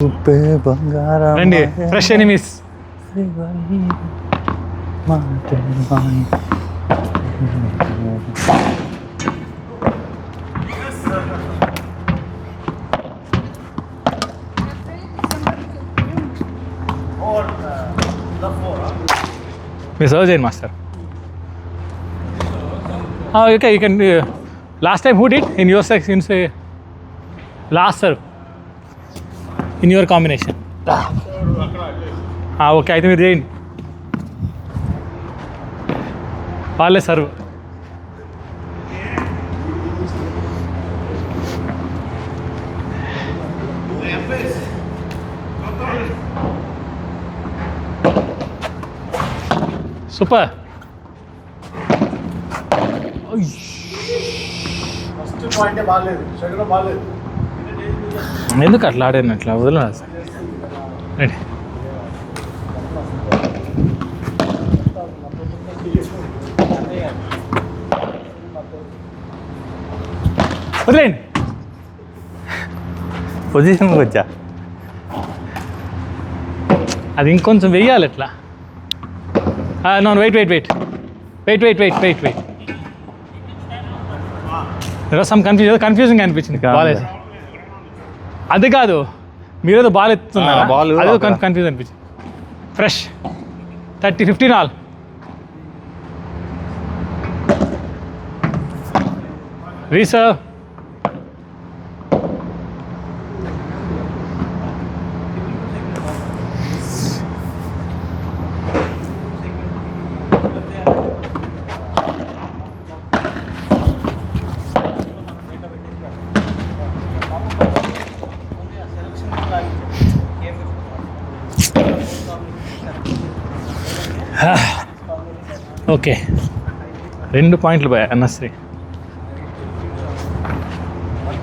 రండి fresh enemies. మీరు serve చేయండి master. Okay, you can. Last time who did in your section? Last serve in your combination. Okay, అయితే మీరు చేయండి. వాళ్ళే సర్వ్. సూపర్. ఎందుకు అట్లా ఆడాను? అట్లా వదలనా సార్. రైట్. వదిలేండి. పొజిషన్కి వచ్చా. అది ఇంకొంచెం వెయ్యాలి ఎట్లా. No, wait wait wait wait wait wait wait wait some confusing అనిపించింది. బాల్ అది కాదు, మీరేదో బాల్ ఎత్తుతున్నారు, అదేదో కన్ఫ్యూజ్ అనిపించింది. Fresh 30-15 all. రీసర్వ్. ఓకే, 2 పాయింట్లు పోయా అన్నశ్రీ.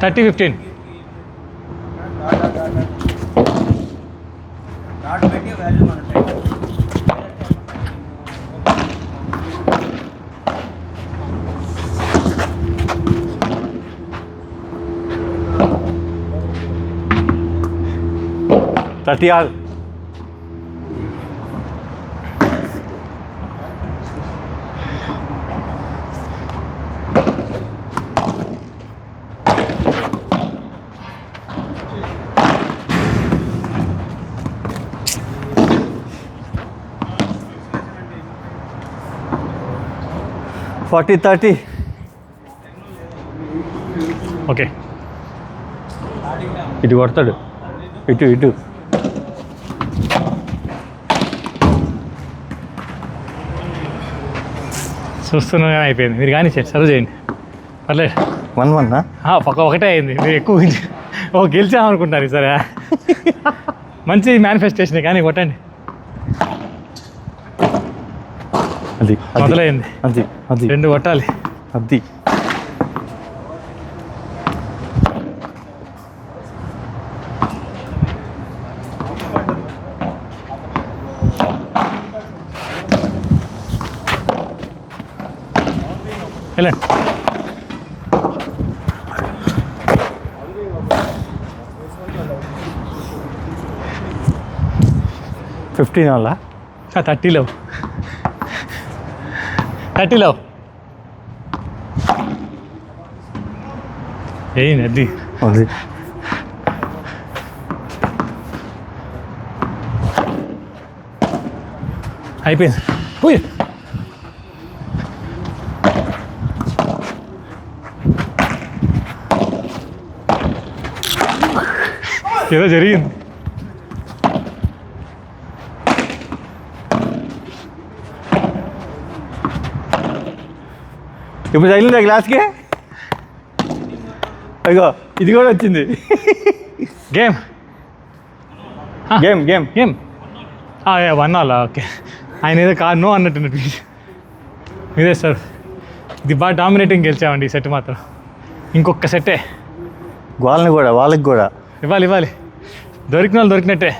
30-15. ఆల్. ఓకే, ఇటు కొడతాడు, ఇటు ఇటు. చూస్తున్నానే అయిపోయింది. మీరు కానీ సర్వ్ చేయండి, పర్లేదు. 1-1 పక్క ఒకటే అయింది. మీరు ఎక్కువ గెలిచామనుకుంటారు సరే. మంచి మేనిఫెస్టేషన్, కానీ కొట్టండి. అది మొదలైంది. అది అది 2 కొట్టాలి. అది వెళ్ళండి. $15 30 ఏంది అది? అది అయిపోయింది. పోయి ఏదో జరిగింది. ఇప్పుడు తగిలిందా గ్లాస్కి? అయ్యో, ఇది కూడా వచ్చింది. Game game game game 1 all. Okay, ఆయన ఏదో కాదు నో అన్నట్టు. మీదే సార్. ఇది బాగా డామినేటింగ్ గెలిచామండి ఈ సెట్ మాత్రం. ఇంకొక సెట్టే వాళ్ళని కూడా, వాళ్ళకి కూడా ఇవ్వాలి. దొరికిన వాళ్ళు దొరికినట్టే.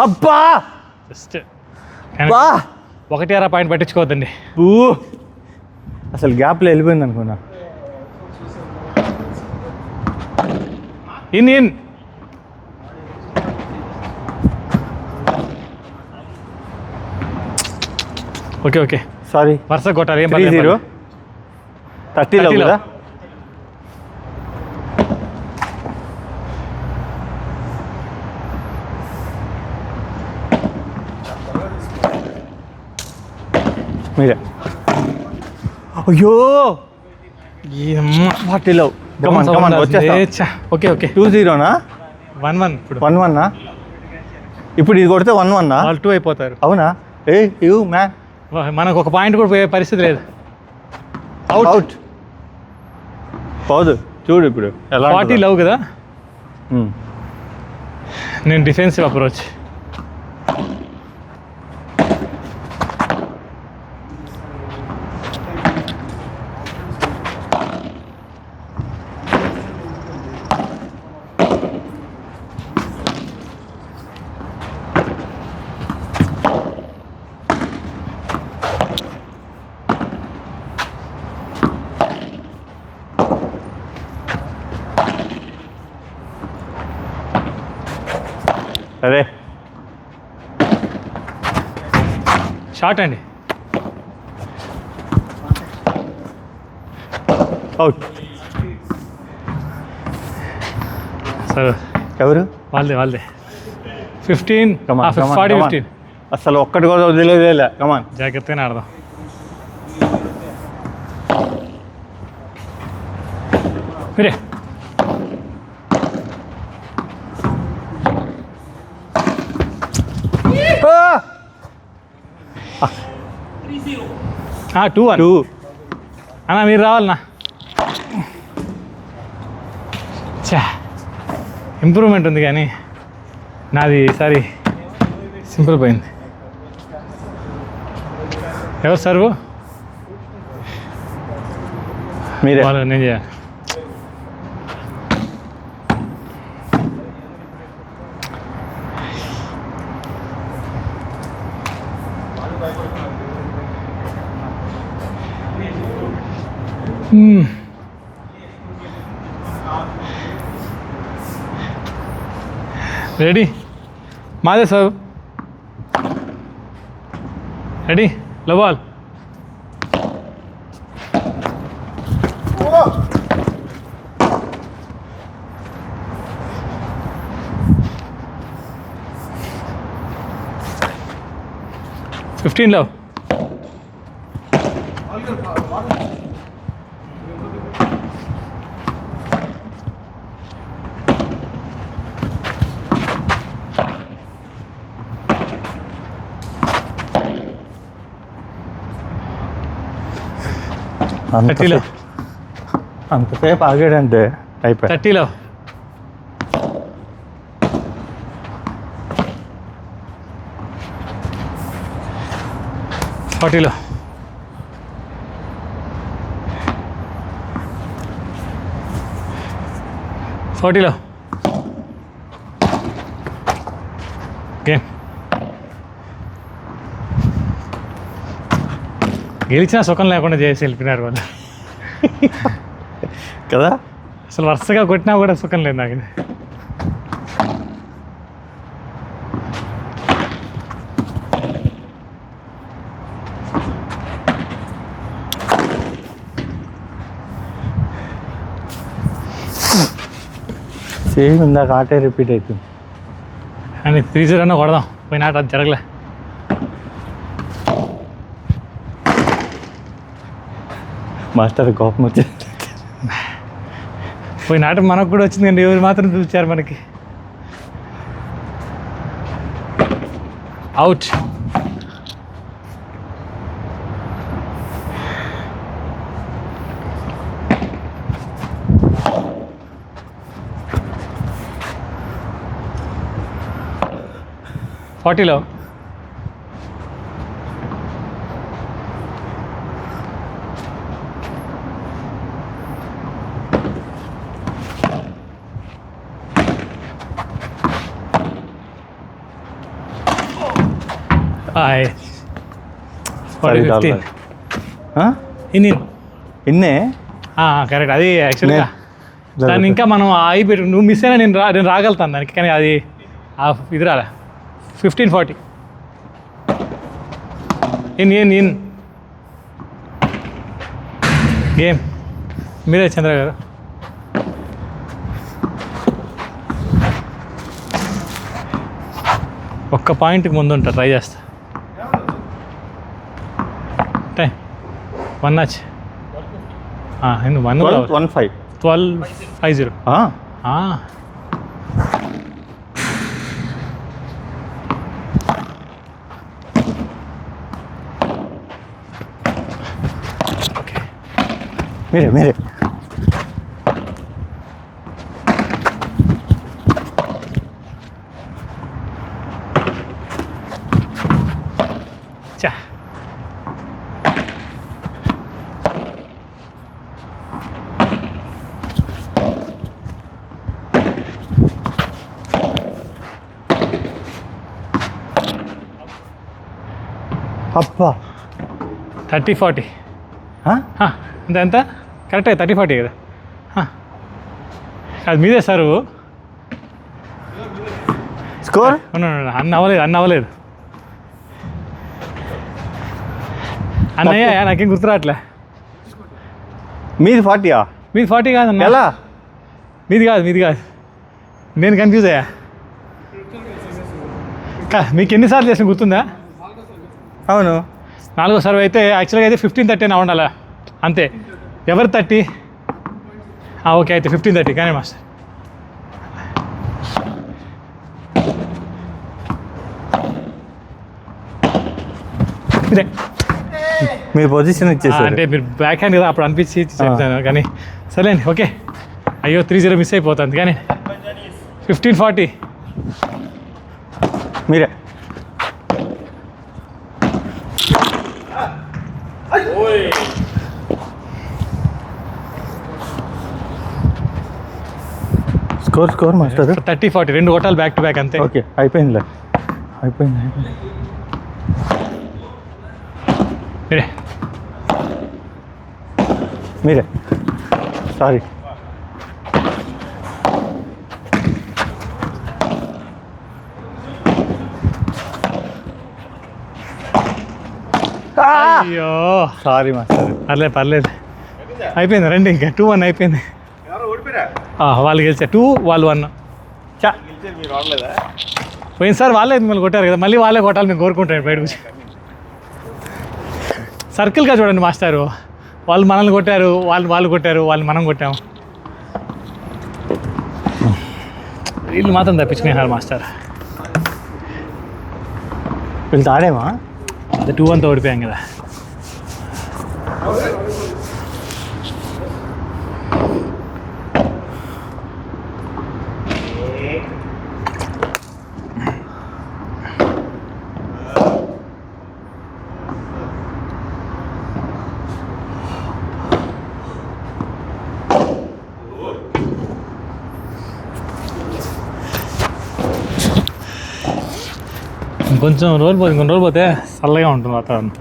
అబ్బా జస్ట్ బా 1.5 పాయింట్ పట్టించుకోవద్దండి. ఊ అసలు గ్యాప్లో వెళ్ళిపోయింది అనుకున్నా. In okay sorry. వరుస కొట్టాలి. ఏం 3-0 30లో 30లో. కదా. మీరే. అయ్యో 40లో. కమాన్ వచ్చేస్తా. ఓకే 2-0నా 1-1 ఇప్పుడు 1-1నా. ఇప్పుడు ఇది కొడితే 1-1నా. వాళ్ళు 2 అయిపోతారు. అవునా. You man. మనకు ఒక పాయింట్ కూడా పోయే పరిస్థితి లేదు. అవుట్ పోదు. చూడు ఇప్పుడు ఎలా 40 లవ్ కదా. ఉమ్. నేను డిఫెన్సివ్ అప్రోచ్. అదే షార్ట్ అండి. అవుట్. సరే ఎవరు? వాళ్ళదే 15 Come on, 40 15. అసలు ఒక్కటి కూడా వదిలేదేలే. కమాన్. జాగ్రత్తగానే ఆడదాం. మీరే టూ 2 అన్నా మీరు రావాలన్నా. చా ఇంప్రూవ్మెంట్ ఉంది కానీ నాది ఈసారి సింపుల్ పోయింది. ఎవరు సర్వు? మీరే. వాళ్ళు నేను చేయాలి. రెడీ మాదే సార్. రెడీ లో బాల్. ఫిఫ్టీన్లో అంతసేపు అంతసేపు ఆగాడంటే అయిపోయి. 30లో ఫార్టీలో 40లో గేమ్. గెలిచిన సుఖం లేకుండా చేసి వెళ్ళిపోయినారు వాళ్ళు కదా. అసలు వరుసగా కొట్టినా కూడా సుఖం లేదు నాకు. సేమ్ ఇందాక ఆటే రిపీట్ అవుతుంది. అని 3-0 అన్న కొడదాం. పోయిన ఆట అది జరగలే. మాస్టర్ కోపం వచ్చింది. పోయిన ఆట మనకు కూడా వచ్చింది కానీ ఎవరు మాత్రం చూపించారు మనకి. అవుట్. ఫార్టీలో $15 ఇన్ని ఇన్నే కరెక్ట్. అది యాక్చువల్గా దాన్ని ఇంకా మనం అయిపోయి నువ్వు మిస్ అయినా నేను రాగలుగుతాను దానికి, కానీ అది ఇది రాలే. 1540 ఇన్ గేమ్ మీరే చంద్ర గారు. ఒక్క పాయింట్కి ముందు ఉంటా, ట్రై చేస్తా. Time 1 match 1250. ఓకే మీరే చా అబ్బా 30-40 ఎంత కరెక్టే 30-40 కదా. అది మీదే సారు. స్కోర్ అన్న అవ్వలేదు అన్నయ్య, నాకేం గుర్తురాట్లే. మీది 40? మీది 40 కాదన్న. ఎలా? మీది కాదు నేను కన్ఫ్యూజ్ అయ్యా. మీకు ఎన్నిసార్లు చేసిన గుర్తుందా? అవును, 4వ సర్వ్ అయితే యాక్చువల్గా అయితే 15-30 అని ఉండాలా అంతే. ఎవరు 30? ఓకే అయితే 15-30 కానీ మాస్టర్. ఇదే మీ పొజిషన్ ఇచ్చేసారు. అంటే మీరు బ్యాక్ హ్యాండ్ కదా అప్పుడు అనిపించి చెప్తాను, కానీ సరేండి ఓకే. అయ్యో 3-0 మిస్ అయిపోతుంది, కానీ 15-40 మీరే. స్కోర్ మాస్టర్ 30-40 2 కొట్టాలి బ్యాక్ టు బ్యాక్ అంతే. ఓకే అయిపోయింది. మీరే సారీ. అయ్యో సారీ మాస్టర్. పర్లేదు అయిపోయింది. రండి ఇంకా 2-1 అయిపోయింది. వాళ్ళు గెలిచారు 2 వాళ్ళు 1. పోయినసారి వాళ్ళే మిమ్మల్ని కొట్టారు కదా, మళ్ళీ వాళ్ళే కొట్టాలి మేము కోరుకుంటాను బయట నుంచి. సర్కిల్గా చూడండి మాస్టారు, వాళ్ళు మనల్ని కొట్టారు, వాళ్ళు కొట్టారు, వాళ్ళు మనం కొట్టాము. వీళ్ళు మాత్రం తప్పించుకున్నారు మాస్టర్. వీళ్ళు ఆడేమా? అదే 2-1తో ఓడిపోయాం కదా. ఇంకొన్ని రోజులు పోతే చల్లగా ఉంటుంది వాతావరణం.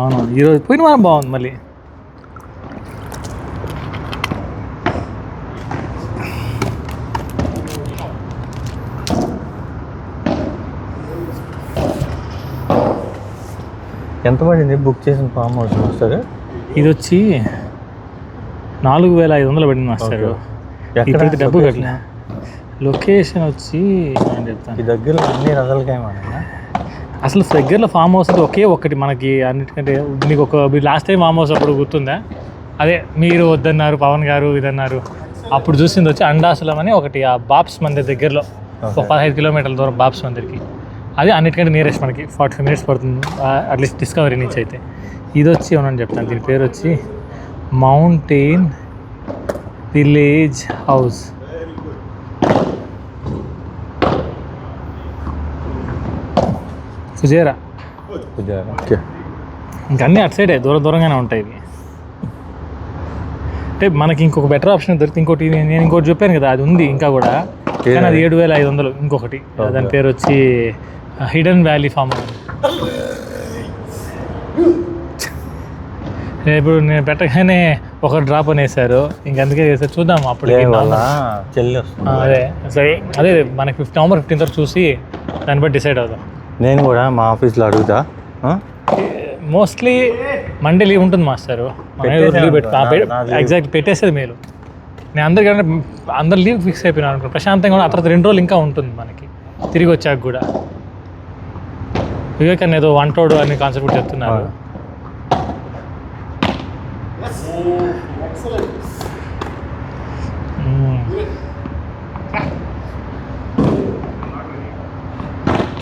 అవును, ఈరోజు పోయిన వారం బాగుంది. మళ్ళీ ఎంత పడింది బుక్ చేసిన ఫామ్ హౌస్ మాస్టర్? ఇది వచ్చి 4500 పడింది మాస్టర్. ఇప్పటికి డబ్బు కట్టిన. లొకేషన్ వచ్చి నేను చెప్తాను, ఈ దగ్గరలో అన్ని రకాలకేమన్నా అసలు దగ్గరలో ఫామ్ హౌస్ అయితే ఒకే ఒక్కటి మనకి. అన్నిటికంటే మీకు మీరు లాస్ట్ టైం ఫామ్ హౌస్ అప్పుడు గుర్తుందా? అదే మీరు వద్దన్నారు, పవన్ గారు ఇదన్నారు. అప్పుడు చూసింది వచ్చి అండాసులం అని ఒకటి, ఆ బాబ్స్ మందిర్ దగ్గరలో ఒక 15 కిలోమీటర్ల దూరం బాబ్స్ మందిర్కి. అది అన్నిటికంటే నియరెస్ట్ మనకి 45 మినిట్స్ పడుతుంది అట్లీస్ట్ డిస్కవరీ నుంచి అయితే. ఇది వచ్చి ఏమన్నా చెప్తాను, దీని పేరు వచ్చి మౌంటైన్ విలేజ్ హౌస్. ఫుజేరా. ఓకే, ఇంకా అన్నీ అటు సైడే దూరంగానే ఉంటాయి ఇవి. అంటే మనకి ఇంకొక బెటర్ ఆప్షన్ దొరికితే ఇంకోటి నేను ఇంకోటి చెప్పాను కదా, అది ఉంది ఇంకా కూడా, కానీ అది 7500 ఇంకొకటి. దాని పేరు వచ్చి హిడెన్ వ్యాలీ ఫామ్ ఇప్పుడు నేను పెట్టగానే ఒక డ్రాప్ అని వేశారు, ఇంకందుకే చేస్తారు. చూద్దాం అప్పుడు చెల్లి వస్తుంది. అదే సరే, అదే మనకి November 15th వరకు చూసి దాన్ని బట్టి డిసైడ్ అవుదాం. నేను కూడా మా ఆఫీస్లో అడుగుతా. మోస్ట్లీ మండే లీవ్ ఉంటుంది మాస్టారు, ఎగ్జాక్ట్ పెట్టేసేది మేలు. నేను అందరు లీవ్ ఫిక్స్ అయిపోయినా అనుకో, ప్రశాంతంగా కూడా. ఆ తర్వాత 2 రోజులు ఇంకా ఉంటుంది మనకి తిరిగి వచ్చాక కూడా. వివేకాన్ని ఏదో వంటోడు అని కాన్సెప్ట్ కూడా చెప్తున్నారు.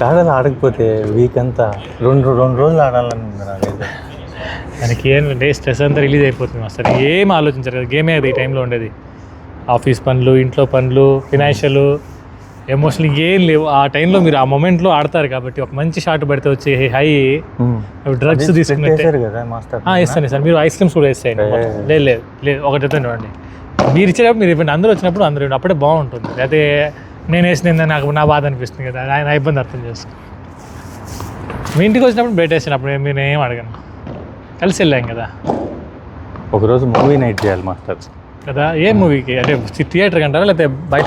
ఆడాలి, ఆడకపోతే వీక్ అంతా రెండు రోజులు ఆడాలని ఉంది నాకైతే. దానికి ఏంటంటే స్ట్రెస్ అంతా రిలీజ్ అయిపోతుంది అసలు. ఏం ఆలోచించారు కదా, గేమే అది ఈ టైంలో ఉండేది. ఆఫీస్ పనులు, ఇంట్లో పనులు, ఫినాన్షియల్, ఎమోషనల్ ఏం లేవు. ఆ టైంలో మీరు ఆ మూమెంట్లో ఆడతారు కాబట్టి ఒక మంచి షాట్ పడితే వచ్చి హై డ్రగ్స్ తీసుకున్నట్టే కదా మాస్టర్. ఇస్తాను సార్, మీరు ఐస్ క్రీమ్స్ కూడా వేస్తాయండి. లేదు ఒకటి చెప్తాను చూడండి, మీరు ఇచ్చేటప్పుడు మీరు ఇవ్వండి, అందరూ వచ్చినప్పుడు అందరూ ఇవ్వండి, అప్పుడే బాగుంటుంది. అయితే నేను వేసిన నాకు నా బాధ అనిపిస్తుంది కదా, ఆయన ఇబ్బంది అర్థం చేసుకో. మీ ఇంటికి వచ్చినప్పుడు బయట వేసినప్పుడు మీరు ఏం అడగను, కలిసి వెళ్ళాం కదా. ఒకరోజు మూవీ నైట్ చేయాలి మాస్టర్ కదా. ఏ మూవీకి అంటే థియేటర్కి అంటారా లేకపోతే బయట?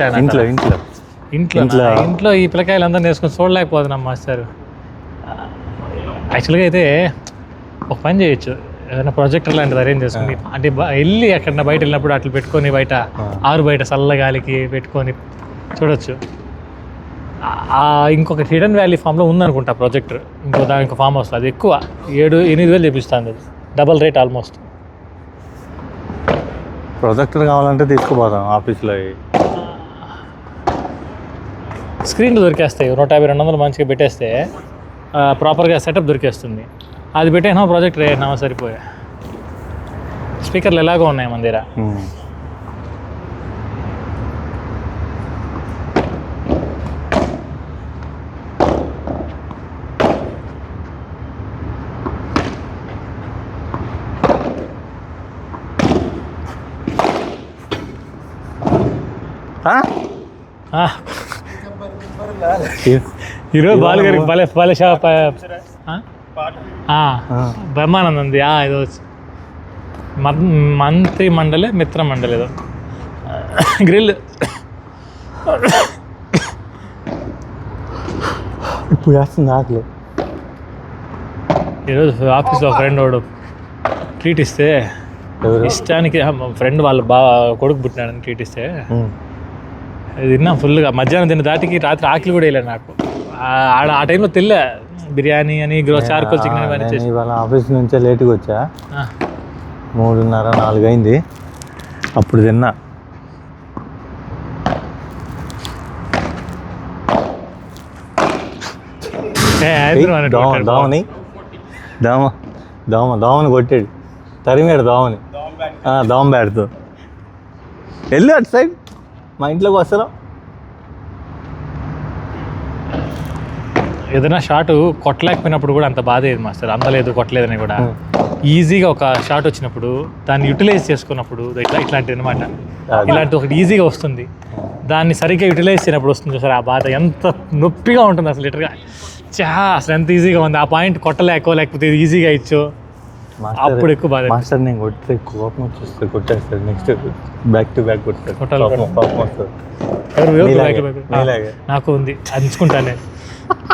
ఇంట్లో ఈ పిల్లకాయలు అందరూ నేర్చుకుని చూడలేకపోతున్నాం మాస్టర్. యాక్చువల్గా అయితే ఒక పని చేయొచ్చు, ఏదైనా ప్రొజెక్టర్ లాంటిది అరేంజ్ చేసుకుని, అంటే వెళ్ళి ఎక్కడన్నా బయట వెళ్ళినప్పుడు అట్లా పెట్టుకొని బయట బయట చల్లగాలికి పెట్టుకొని చూడొచ్చు. ఇంకొక హిడెన్ వ్యాలీ ఫామ్లో ఉందనుకుంటా ప్రొజెక్టర్, ఇంకో ఫామ్ హౌస్లో. అది ఎక్కువ 7-8 వేలు చూపిస్తుంది, అది డబల్ రేట్ ఆల్మోస్ట్. ప్రొజెక్టర్ కావాలంటే తీసుకుపోదాం ఆఫీస్లో. స్క్రీన్లు దొరికేస్తాయి, 150-200 మంచిగా పెట్టేస్తే ప్రాపర్గా సెటప్ దొరికేస్తుంది. అది పెట్టేనా ప్రాజెక్టర్ అయినా సరిపోయా. స్పీకర్లు ఎలాగో ఉన్నాయి మన దగ్గర. ఈరోజు బాలుగారికి భలే షాప్ బ్రహ్మానందం ఉంది. ఏదో మంత్రి మండలి మిత్ర మండలి ఏదో గ్రిల్. ఇప్పుడు వేస్తుంది ఆకలి. ఈరోజు ఆఫీస్లో ఫ్రెండ్ వాడు ట్రీట్ ఇస్తే, ఇష్టానికి ఫ్రెండ్ వాళ్ళ కొడుకు పుట్టినాడని ట్రీట్ ఇస్తే తిన్నా ఫుల్గా. మధ్యాహ్నం తిన్న దాటికి రాత్రి ఆకలి కూడా వేయలేదు నాకు. ఆ టైంలో తెల్లే బిర్యానీ అని చార్కోల్ చికెన్ అని. ఇవాళ ఆఫీస్ నుంచే లేట్గా వచ్చా, 3:30-4 అయింది, అప్పుడు తిన్నా. దోమని కొట్టాడు, తరిమాడు దోమని, దోమ బ్యాడ్తో. వెళ్ళు అటు సైడ్, మా ఇంట్లోకి వస్తారా. ఏదైనా షాట్ కొట్టలేకపోయినప్పుడు కూడా అంత బాధ ఏది మాస్టర్, అందలేదు కొట్టలేదని కూడా. ఈజీగా ఒక షాట్ వచ్చినప్పుడు దాన్ని యూటిలైజ్ చేసుకున్నప్పుడు ఇట్లాంటిది అనమాట. ఇలాంటి ఒకటి ఈజీగా వస్తుంది, దాన్ని సరిగ్గా యూటిలైజ్ చేయనప్పుడు వస్తుంది సార్. ఆ బాధ ఎంత నొప్పిగా ఉంటుంది అసలు. లిటర్గా అసలు ఎంత ఈజీగా ఉంది, ఆ పాయింట్ కొట్టలేకపోతే ఈజీగా ఇచ్చో అప్పుడు ఎక్కువ బాధ. మాస్టర్ నేను కొట్టే కోపం వచ్చేస్తుంది, కొట్టేస్తాడు. నెక్స్ట్ బ్యాక్ టు బ్యాక్ కొట్టాడు. నాకు ఉంది, అంచుకుంటాను నేను,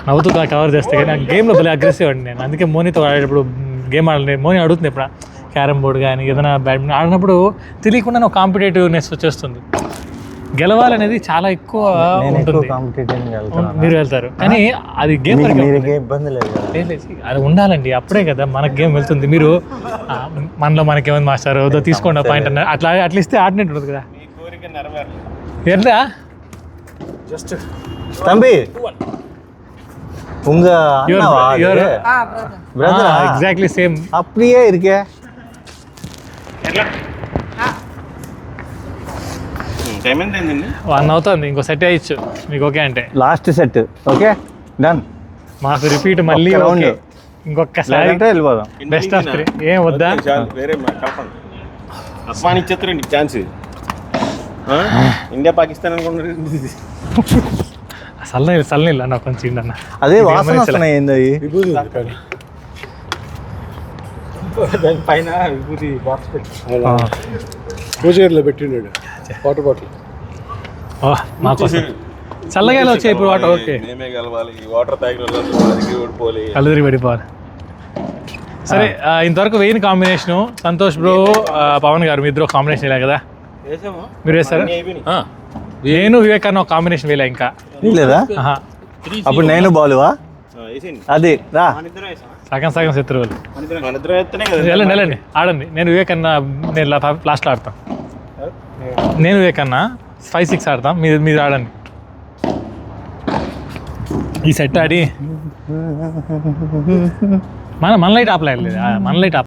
నవ్వుతూ కవర్ చేస్తే. కానీ ఆ గేమ్లో భలే అగ్రెసివ్ అండి నేను. అందుకే మోనీతో ఆడేటప్పుడు గేమ్ ఆడలేదు. మోనీ అడుగుతుంది ఎప్పుడు క్యారమ్ బోర్డు కానీ ఏదైనా బ్యాడ్మింటన్ ఆడినప్పుడు తెలియకుండా నాకు కాంపిటేటివ్నెస్ వచ్చేస్తుంది. గెలవాలనేది చాలా ఎక్కువ ఉంటుంది. మీరు వెళ్తారు కానీ అది గేమ్ ఇబ్బంది లేదు, అది ఉండాలండి, అప్పుడే కదా మనకు గేమ్ వెళ్తుంది. మీరు మనలో మనకేమైంది మాస్టర్ ఏదో తీసుకోండి ఆ పాయింట్ అన్నారు, అట్లా ఇస్తే ఆడినట్టు ఉంటుంది కదా. ఎట్లా தம்பி உங்க எக்ஸாக்ட்லி சேம் அப்படியே இருக்கே. 1 అవుతుంది, ఇంకో సెట్ అయ్యచ్చు మీకు. ఓకే అంటే లాస్ట్ సెట్ ఓకే డన్. మాకు రిపీట్ మళ్ళీ ఇంకొకసారి వెళ్ళిపోదాం. బెస్ట్ ఆఫ్ 3 ఏం వద్దా? వేరే అస్మాన్ ఇచ్చేస్తారండి ఛాన్స్. ఇండియా పాకిస్తాన్ అనుకుంటున్నారు. చల్లనీళ్ళు అన్న కొంచెం ఇండి అన్న. అదే వాసన వస్తున్నాయి ఏంది అవి? పైన విభూతి బాక్స్ పెట్టి పూజగదిలో పెట్టినాడు వాటర్ బాటిల్. మా కోసం చల్లగా ఎలా వచ్చాయి ఇప్పుడు వాటర్. ఓకే, మేమే కలవాలి. ఈ వాటర్ తాగిన వాళ్ళకి ఓడిపోవాలి. కళ్ళు తిరిగి పడిపోవాలి. సరే, ఇంతవరకు వేయని కాంబినేషను సంతోష్ బ్రో, పవన్ గారు మీ ఇద్దరు కాంబినేషన్ వేయలే కదా? మీరు వేస్తారా? నేను వివేకాన్ని ఒక కాంబినేషన్ వేయలే ఇంకా. లేదా ఆహా. అప్పుడు నేను బాలువా? అది రా. సగం సగం శత్రువులు. మనిద్దరం ఎత్తనే కదా. వెళ్ళండి ఆడండి. నేను వివేకన్న, నేను లాస్ట్లో ఆడతాను. నేను వివేకన్న 5-6 ఆడతాం, మీరు ఆడండి. ఈ సెట్ ఆడి మన లైట్ ఆపలేదు, మన లైట్ ఆప